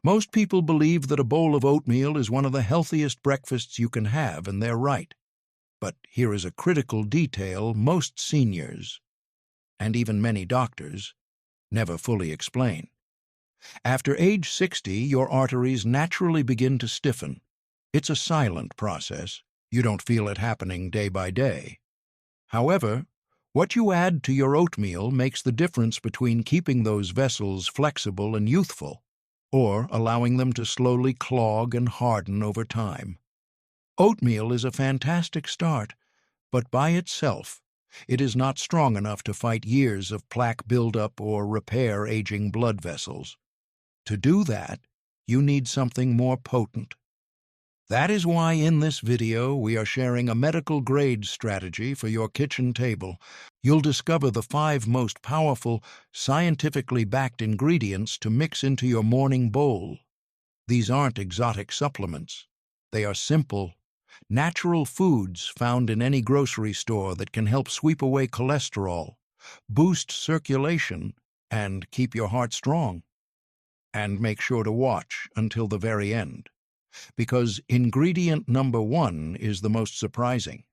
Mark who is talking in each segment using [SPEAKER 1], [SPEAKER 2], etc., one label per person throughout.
[SPEAKER 1] Most people believe that a bowl of oatmeal is one of the healthiest breakfasts you can have, and they're right. But here is a critical detail most seniors, and even many doctors, never fully explain. After age 60, your arteries naturally begin to stiffen. It's a silent process. You don't feel it happening day by day. However, what you add to your oatmeal makes the difference between keeping those vessels flexible and youthful, or allowing them to slowly clog and harden over time. Oatmeal is a fantastic start, but by itself, it is not strong enough to fight years of plaque buildup or repair aging blood vessels. To do that, you need something more potent. That is why in this video we are sharing a medical-grade strategy for your kitchen table. You'll discover the 5 most powerful, scientifically backed ingredients to mix into your morning bowl. These aren't exotic supplements. They are simple, natural foods found in any grocery store that can help sweep away cholesterol, boost circulation, and keep your heart strong. And make sure to watch until the very end, because ingredient number 1 is the most surprising.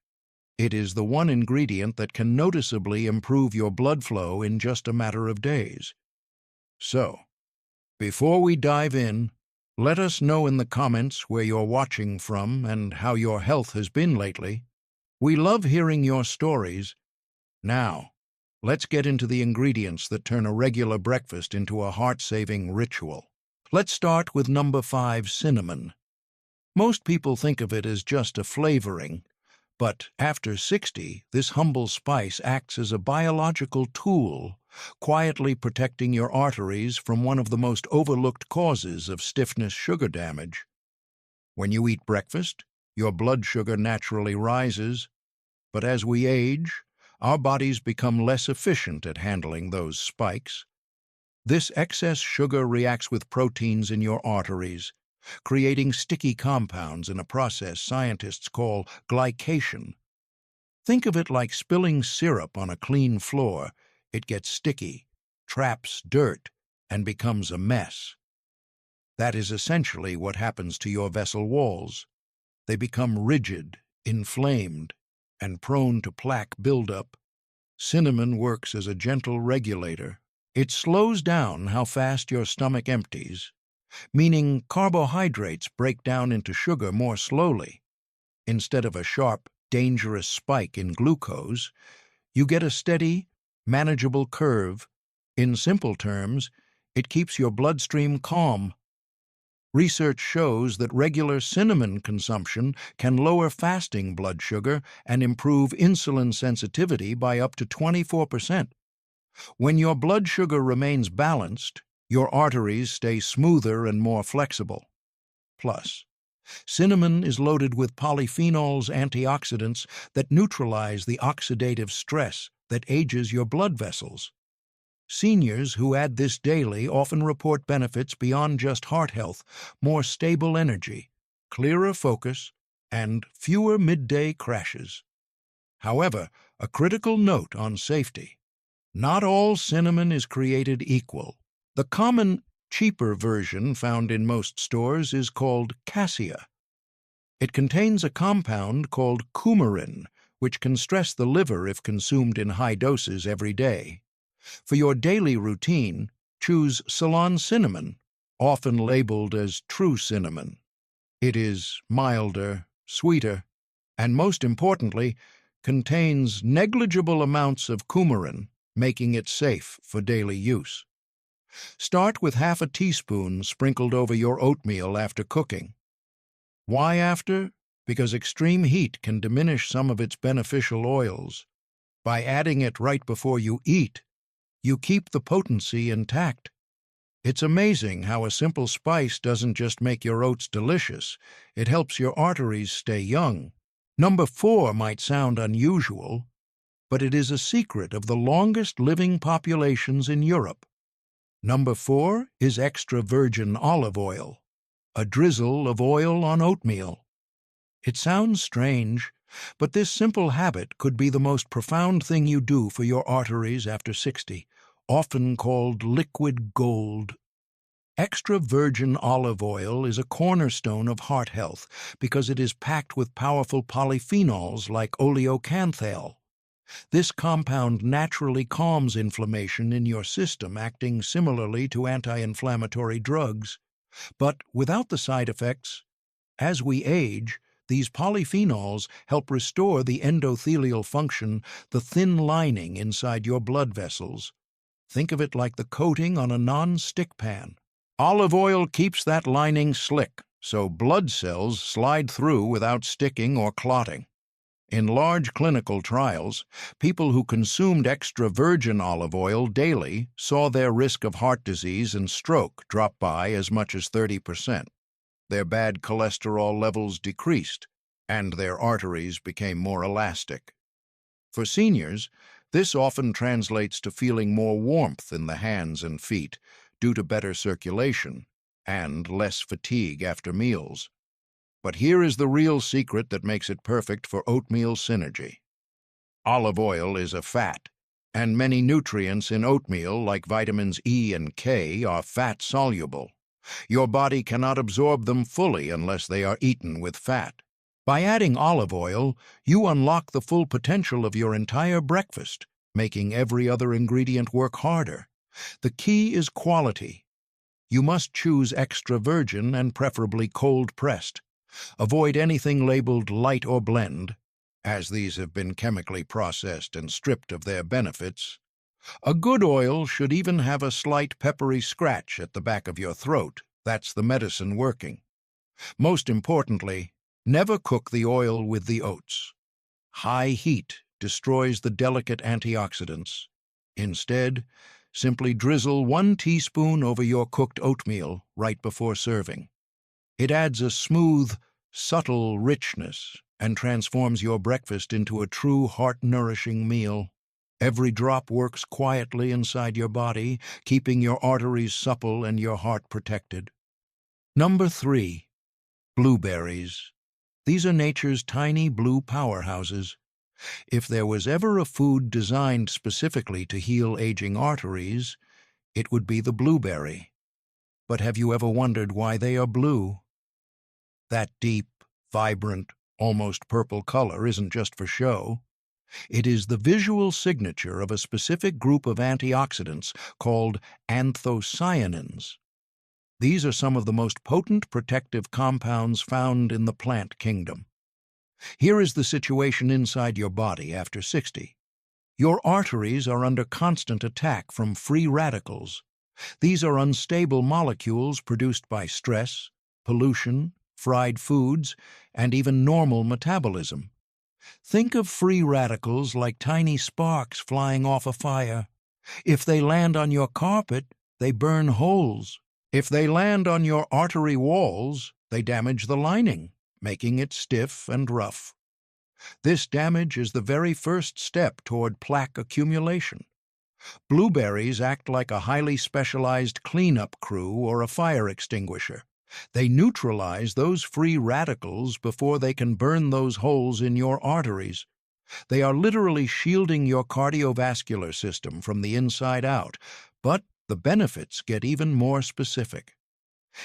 [SPEAKER 1] It is the one ingredient that can noticeably improve your blood flow in just a matter of days. So, before we dive in, let us know in the comments where you're watching from and how your health has been lately. We love hearing your stories. Now, let's get into the ingredients that turn a regular breakfast into a heart-saving ritual. Let's start with number 5, cinnamon. Most people think of it as just a flavoring, but after 60, this humble spice acts as a biological tool, quietly protecting your arteries from one of the most overlooked causes of stiffness sugar damage. When you eat breakfast, your blood sugar naturally rises, but as we age, our bodies become less efficient at handling those spikes. This excess sugar reacts with proteins in your arteries, creating sticky compounds in a process scientists call glycation. Think of it like spilling syrup on a clean floor. It gets sticky, traps dirt, and becomes a mess. That is essentially what happens to your vessel walls. They become rigid, inflamed, and prone to plaque buildup. Cinnamon works as a gentle regulator. It slows down how fast your stomach empties, meaning carbohydrates break down into sugar more slowly. Instead of a sharp, dangerous spike in glucose, you get a steady, manageable curve. In simple terms, it keeps your bloodstream calm. Research shows that regular cinnamon consumption can lower fasting blood sugar and improve insulin sensitivity by up to 24%. When your blood sugar remains balanced, your arteries stay smoother and more flexible. Plus, cinnamon is loaded with polyphenols, antioxidants that neutralize the oxidative stress that ages your blood vessels. Seniors who add this daily often report benefits beyond just heart health: more stable energy, clearer focus, and fewer midday crashes. However, a critical note on safety: not all cinnamon is created equal. The common, cheaper version found in most stores is called cassia. It contains a compound called coumarin, which can stress the liver if consumed in high doses every day. For your daily routine, choose Ceylon cinnamon, often labeled as true cinnamon. It is milder, sweeter, and most importantly, contains negligible amounts of coumarin, making it safe for daily use. Start with half a teaspoon sprinkled over your oatmeal after cooking. Why after? Because extreme heat can diminish some of its beneficial oils. By adding it right before you eat, you keep the potency intact. It's amazing how a simple spice doesn't just make your oats delicious, it helps your arteries stay young. Number 4 might sound unusual, but it is a secret of the longest living populations in Europe. Number 4 is extra virgin olive oil, a drizzle of oil on oatmeal. It sounds strange, but this simple habit could be the most profound thing you do for your arteries after 60, often called liquid gold. Extra virgin olive oil is a cornerstone of heart health because it is packed with powerful polyphenols like oleocanthal. This compound naturally calms inflammation in your system, acting similarly to anti-inflammatory drugs. But without the side effects, as we age, these polyphenols help restore the endothelial function, the thin lining inside your blood vessels. Think of it like the coating on a non-stick pan. Olive oil keeps that lining slick, so blood cells slide through without sticking or clotting. In large clinical trials, people who consumed extra virgin olive oil daily saw their risk of heart disease and stroke drop by as much as 30%. Their bad cholesterol levels decreased, and their arteries became more elastic. For seniors, this often translates to feeling more warmth in the hands and feet due to better circulation and less fatigue after meals. But here is the real secret that makes it perfect for oatmeal synergy. Olive oil is a fat, and many nutrients in oatmeal, like vitamins E and K, are fat-soluble. Your body cannot absorb them fully unless they are eaten with fat. By adding olive oil, you unlock the full potential of your entire breakfast, making every other ingredient work harder. The key is quality. You must choose extra virgin and preferably cold-pressed. Avoid anything labeled light or blend, as these have been chemically processed and stripped of their benefits. A good oil should even have a slight peppery scratch at the back of your throat. That's the medicine working. Most importantly, never cook the oil with the oats. High heat destroys the delicate antioxidants. Instead, simply drizzle 1 teaspoon over your cooked oatmeal right before serving. It adds a smooth, subtle richness and transforms your breakfast into a true heart-nourishing meal. Every drop works quietly inside your body, keeping your arteries supple and your heart protected. Number 3. Blueberries. These are nature's tiny blue powerhouses. If there was ever a food designed specifically to heal aging arteries, it would be the blueberry. But have you ever wondered why they are blue? That deep, vibrant, almost purple color isn't just for show. It is the visual signature of a specific group of antioxidants called anthocyanins. These are some of the most potent protective compounds found in the plant kingdom. Here is the situation inside your body after 60. Your arteries are under constant attack from free radicals. These are unstable molecules produced by stress, pollution, fried foods, and even normal metabolism. Think of free radicals like tiny sparks flying off a fire. If they land on your carpet, they burn holes. If they land on your artery walls, they damage the lining, making it stiff and rough. This damage is the very first step toward plaque accumulation. Blueberries act like a highly specialized cleanup crew or a fire extinguisher. They neutralize those free radicals before they can burn those holes in your arteries. They are literally shielding your cardiovascular system from the inside out, but the benefits get even more specific.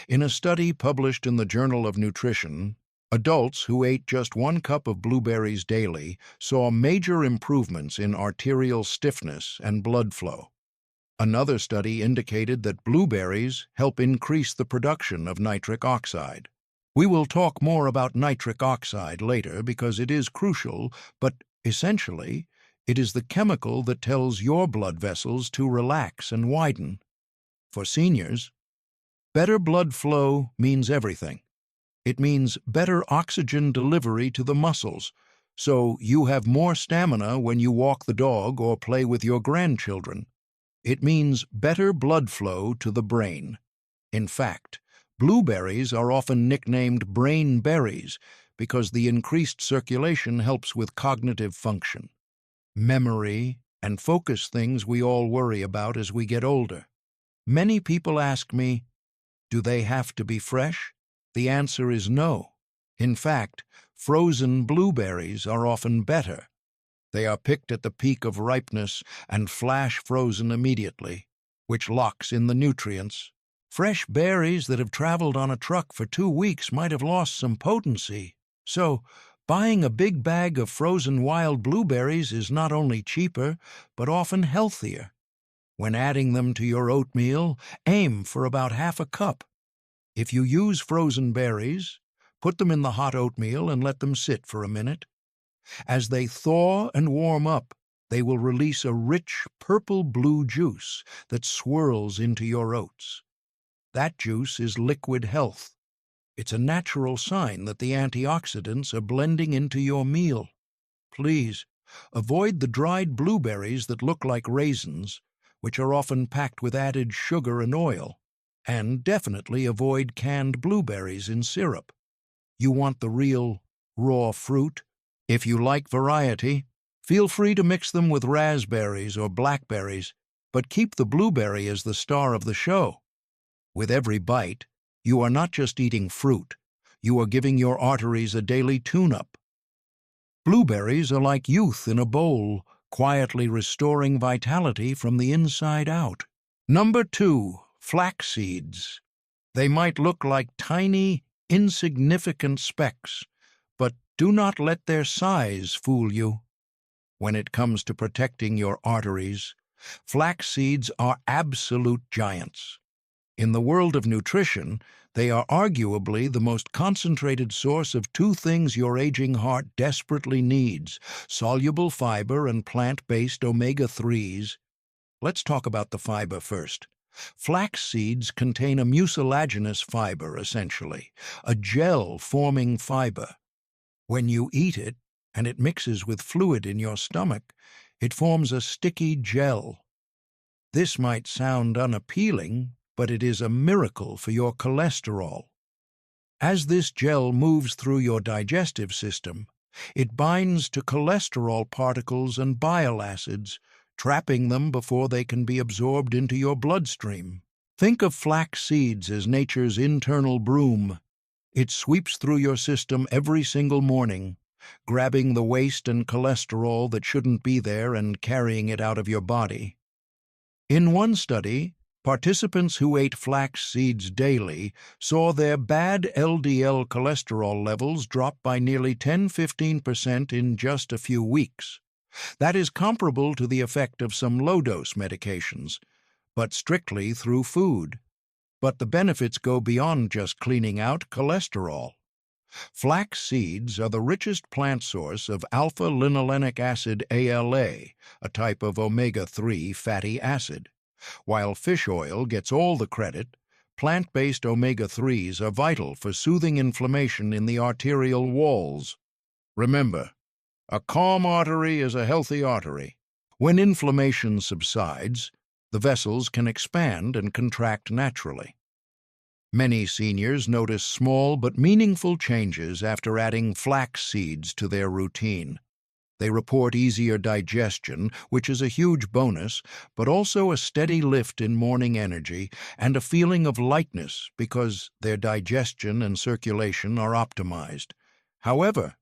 [SPEAKER 1] In a study published in the Journal of Nutrition, adults who ate just 1 cup of blueberries daily saw major improvements in arterial stiffness and blood flow. Another study indicated that blueberries help increase the production of nitric oxide. We will talk more about nitric oxide later because it is crucial, but essentially, it is the chemical that tells your blood vessels to relax and widen. For seniors, better blood flow means everything. It means better oxygen delivery to the muscles, so you have more stamina when you walk the dog or play with your grandchildren. It means better blood flow to the brain. In fact, blueberries are often nicknamed brain berries because the increased circulation helps with cognitive function, memory, and focus, things we all worry about as we get older. Many people ask me, do they have to be fresh? The answer is no. In fact, frozen blueberries are often better. They are picked at the peak of ripeness and flash frozen immediately, which locks in the nutrients. Fresh berries that have traveled on a truck for 2 weeks might have lost some potency. So, buying a big bag of frozen wild blueberries is not only cheaper, but often healthier. When adding them to your oatmeal, aim for about half a cup. If you use frozen berries, put them in the hot oatmeal and let them sit for a minute. As they thaw and warm up, they will release a rich purple-blue juice that swirls into your oats. That juice is liquid health. It's a natural sign that the antioxidants are blending into your meal. Please, avoid the dried blueberries that look like raisins, which are often packed with added sugar and oil, and definitely avoid canned blueberries in syrup. You want the real, raw fruit. If you like variety, feel free to mix them with raspberries or blackberries, but keep the blueberry as the star of the show. With every bite, you are not just eating fruit, you are giving your arteries a daily tune-up. Blueberries are like youth in a bowl, quietly restoring vitality from the inside out. Number 2, flax seeds. They might look like tiny, insignificant specks, but do not let their size fool you. When it comes to protecting your arteries, flax seeds are absolute giants. In the world of nutrition, they are arguably the most concentrated source of two things your aging heart desperately needs: soluble fiber and plant-based omega-3s. Let's talk about the fiber first. Flax seeds contain a mucilaginous fiber, essentially, a gel-forming fiber. When you eat it, and it mixes with fluid in your stomach, it forms a sticky gel. This might sound unappealing, but it is a miracle for your cholesterol. As this gel moves through your digestive system, it binds to cholesterol particles and bile acids, trapping them before they can be absorbed into your bloodstream. Think of flax seeds as nature's internal broom. It sweeps through your system every single morning, grabbing the waste and cholesterol that shouldn't be there and carrying it out of your body. In one study, participants who ate flax seeds daily saw their bad LDL cholesterol levels drop by nearly 10–15% in just a few weeks. That is comparable to the effect of some low-dose medications, but strictly through food. But the benefits go beyond just cleaning out cholesterol. Flax seeds are the richest plant source of alpha-linolenic acid ALA, a type of omega-3 fatty acid. While fish oil gets all the credit, plant-based omega-3s are vital for soothing inflammation in the arterial walls. Remember, a calm artery is a healthy artery. When inflammation subsides, the vessels can expand and contract naturally. Many seniors notice small but meaningful changes after adding flax seeds to their routine. They report easier digestion, which is a huge bonus, but also a steady lift in morning energy and a feeling of lightness because their digestion and circulation are optimized. However,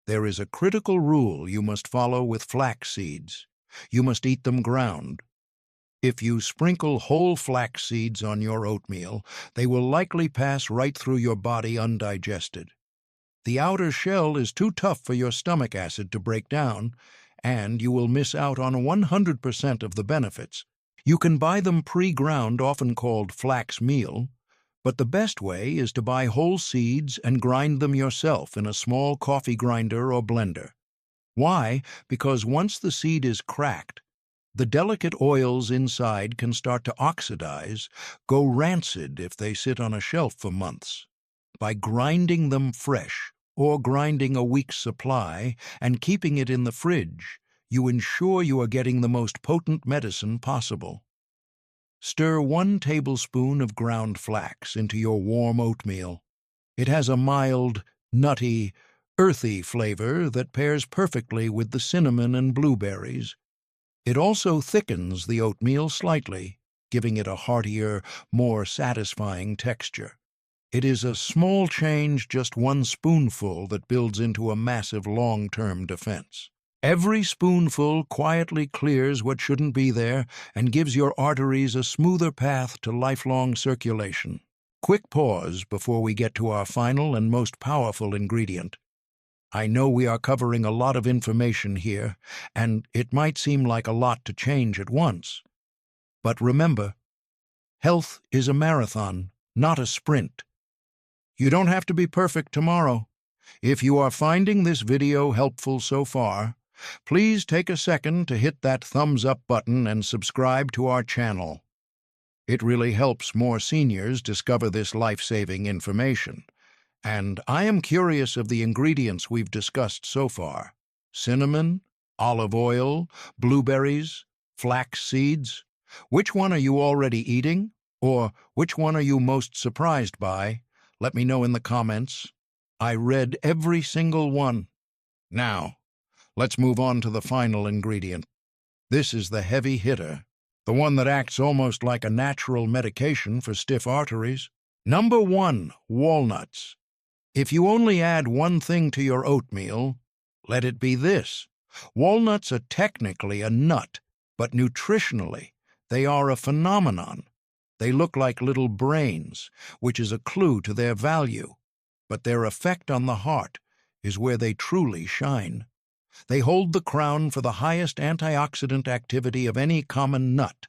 [SPEAKER 1] there is a critical rule you must follow with flax seeds. You must eat them ground. If you sprinkle whole flax seeds on your oatmeal, they will likely pass right through your body undigested. The outer shell is too tough for your stomach acid to break down, and you will miss out on 100% of the benefits. You can buy them pre-ground, often called flax meal, but the best way is to buy whole seeds and grind them yourself in a small coffee grinder or blender. Why? Because once the seed is cracked, the delicate oils inside can start to oxidize, go rancid if they sit on a shelf for months. By grinding them fresh, or grinding a week's supply, and keeping it in the fridge, you ensure you are getting the most potent medicine possible. Stir 1 tablespoon of ground flax into your warm oatmeal. It has a mild, nutty, earthy flavor that pairs perfectly with the cinnamon and blueberries. It also thickens the oatmeal slightly, giving it a heartier, more satisfying texture. It is a small change, just 1 spoonful, that builds into a massive long-term defense. Every spoonful quietly clears what shouldn't be there and gives your arteries a smoother path to lifelong circulation. Quick pause before we get to our final and most powerful ingredient. I know we are covering a lot of information here, and it might seem like a lot to change at once. But remember, health is a marathon, not a sprint. You don't have to be perfect tomorrow. If you are finding this video helpful so far, please take a second to hit that thumbs up button and subscribe to our channel. It really helps more seniors discover this life-saving information. And I am curious of the ingredients we've discussed so far. Cinnamon, olive oil, blueberries, flax seeds. Which one are you already eating? Or which one are you most surprised by? Let me know in the comments. I read every single one. Now, let's move on to the final ingredient. This is the heavy hitter, the one that acts almost like a natural medication for stiff arteries. Number 1, walnuts. If you only add one thing to your oatmeal, let it be this. Walnuts are technically a nut, but nutritionally, they are a phenomenon. They look like little brains, which is a clue to their value. But their effect on the heart is where they truly shine. They hold the crown for the highest antioxidant activity of any common nut.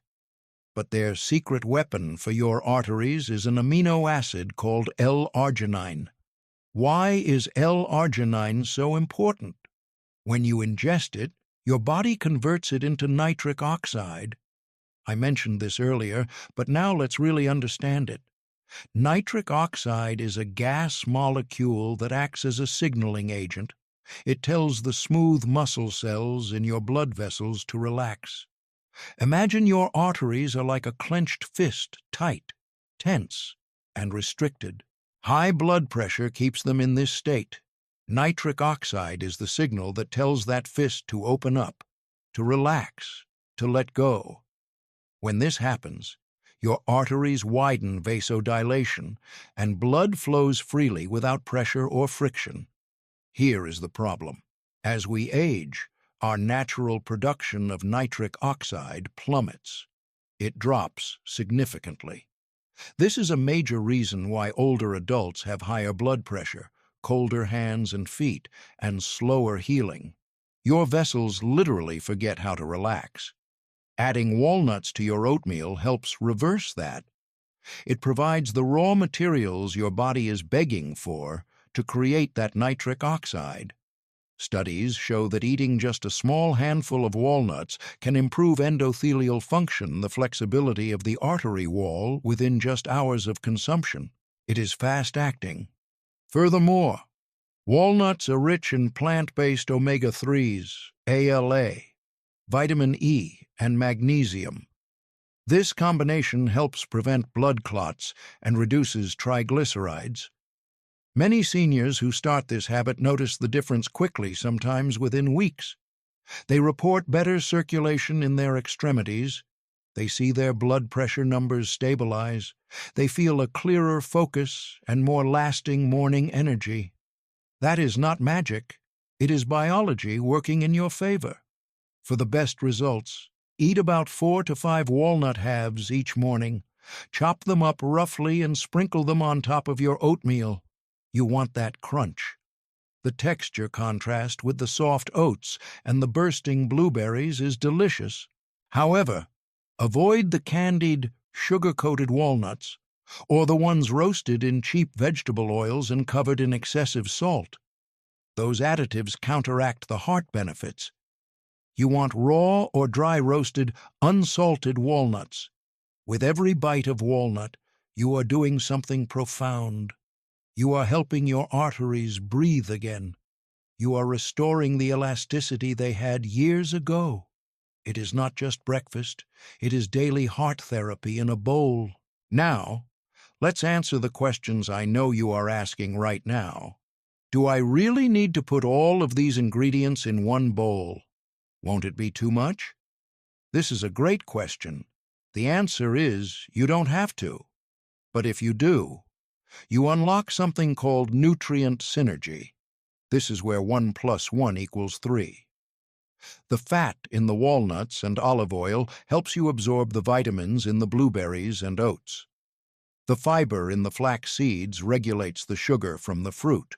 [SPEAKER 1] But their secret weapon for your arteries is an amino acid called L-arginine. Why is L-arginine so important? When you ingest it, your body converts it into nitric oxide. I mentioned this earlier, but now let's really understand it. Nitric oxide is a gas molecule that acts as a signaling agent. It tells the smooth muscle cells in your blood vessels to relax. Imagine your arteries are like a clenched fist, tight, tense, and restricted. High blood pressure keeps them in this state. Nitric oxide is the signal that tells that fist to open up, to relax, to let go. When this happens, your arteries widen vasodilation, and blood flows freely without pressure or friction. Here is the problem. As we age, our natural production of nitric oxide plummets. It drops significantly. This is a major reason why older adults have higher blood pressure, colder hands and feet, and slower healing. Your vessels literally forget how to relax. Adding walnuts to your oatmeal helps reverse that. It provides the raw materials your body is begging for to create that nitric oxide. Studies show that eating just a small handful of walnuts can improve endothelial function, the flexibility of the artery wall, within just hours of consumption. It is fast-acting. Furthermore, walnuts are rich in plant-based omega-3s, ALA, vitamin E, and magnesium. This combination helps prevent blood clots and reduces triglycerides. Many seniors who start this habit notice the difference quickly, sometimes within weeks. They report better circulation in their extremities. They see their blood pressure numbers stabilize. They feel a clearer focus and more lasting morning energy. That is not magic. It is biology working in your favor. For the best results, eat about 4 to 5 walnut halves each morning. Chop them up roughly and sprinkle them on top of your oatmeal. You want that crunch. The texture contrast with the soft oats and the bursting blueberries is delicious. However, avoid the candied, sugar-coated walnuts or the ones roasted in cheap vegetable oils and covered in excessive salt. Those additives counteract the heart benefits. You want raw or dry roasted, unsalted walnuts. With every bite of walnut, you are doing something profound. You are helping your arteries breathe again. You are restoring the elasticity they had years ago. It is not just breakfast, it is daily heart therapy in a bowl. Now, let's answer the questions I know you are asking right now. Do I really need to put all of these ingredients in one bowl? Won't it be too much? This is a great question. The answer is you don't have to. But if you do, you unlock something called nutrient synergy. This is where 1 + 1 = 3. The fat in the walnuts and olive oil helps you absorb the vitamins in the blueberries and oats. The fiber in the flax seeds regulates the sugar from the fruit.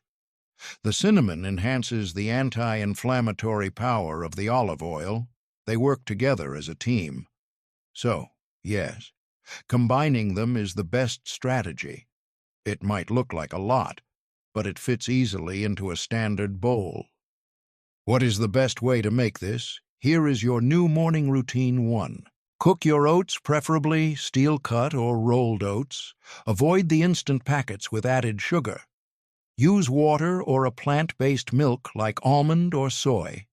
[SPEAKER 1] The cinnamon enhances the anti-inflammatory power of the olive oil. They work together as a team. So, yes, combining them is the best strategy. It might look like a lot, but it fits easily into a standard bowl. What is the best way to make this? Here is your new morning routine 1. Cook your oats, preferably steel-cut or rolled oats. Avoid the instant packets with added sugar. Use water or a plant-based milk like almond or soy.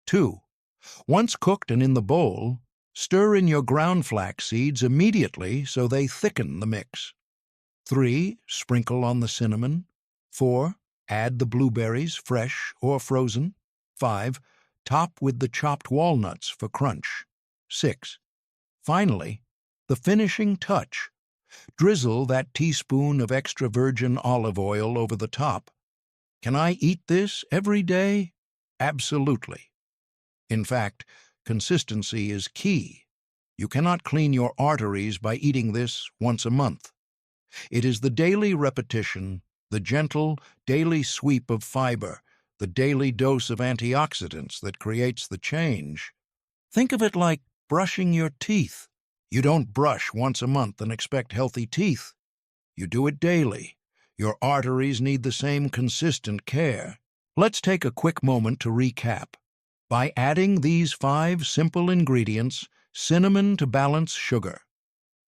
[SPEAKER 1] 2. Once cooked and in the bowl, stir in your ground flax seeds immediately so they thicken the mix. 3. Sprinkle on the cinnamon. 4. Add the blueberries, fresh or frozen. 5. Top with the chopped walnuts for crunch. 6. Finally, the finishing touch. Drizzle that teaspoon of extra virgin olive oil over the top. Can I eat this every day? Absolutely. In fact, consistency is key. You cannot clean your arteries by eating this once a month. It is the daily repetition, the gentle, daily sweep of fiber, the daily dose of antioxidants that creates the change. Think of it like brushing your teeth. You don't brush once a month and expect healthy teeth. You do it daily. Your arteries need the same consistent care. Let's take a quick moment to recap. By adding these 5 simple ingredients, cinnamon to balance sugar,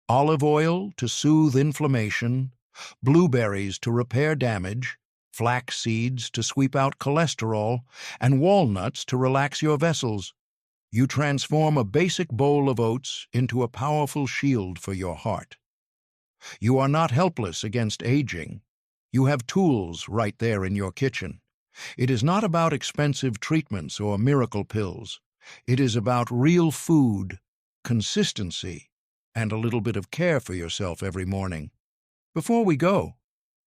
[SPEAKER 1] olive oil to soothe inflammation, blueberries to repair damage, flax seeds to sweep out cholesterol, and walnuts to relax your vessels, you transform a basic bowl of oats into a powerful shield for your heart. You are not helpless against aging. You have tools right there in your kitchen. It is not about expensive treatments or miracle pills. It is about real food, consistency, and a little bit of care for yourself every morning. Before we go,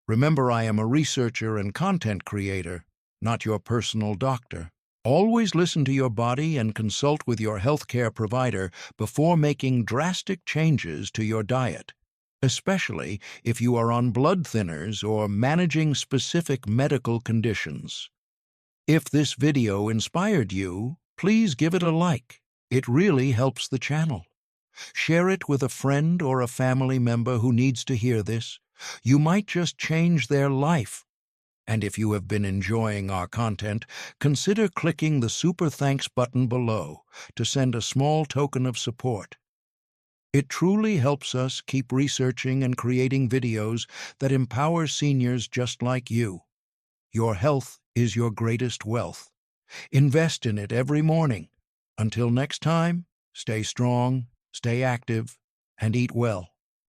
[SPEAKER 1] remember I am a researcher and content creator, not your personal doctor. Always listen to your body and consult with your healthcare provider before making drastic changes to your diet, especially if you are on blood thinners or managing specific medical conditions. If this video inspired you, please give it a like. It really helps the channel. Share it with a friend or a family member who needs to hear this. You might just change their life. And if you have been enjoying our content, consider clicking the Super Thanks button below to send a small token of support. It truly helps us keep researching and creating videos that empower seniors just like you. Your health is your greatest wealth. Invest in it every morning. Until next time, stay strong, stay active, and eat well.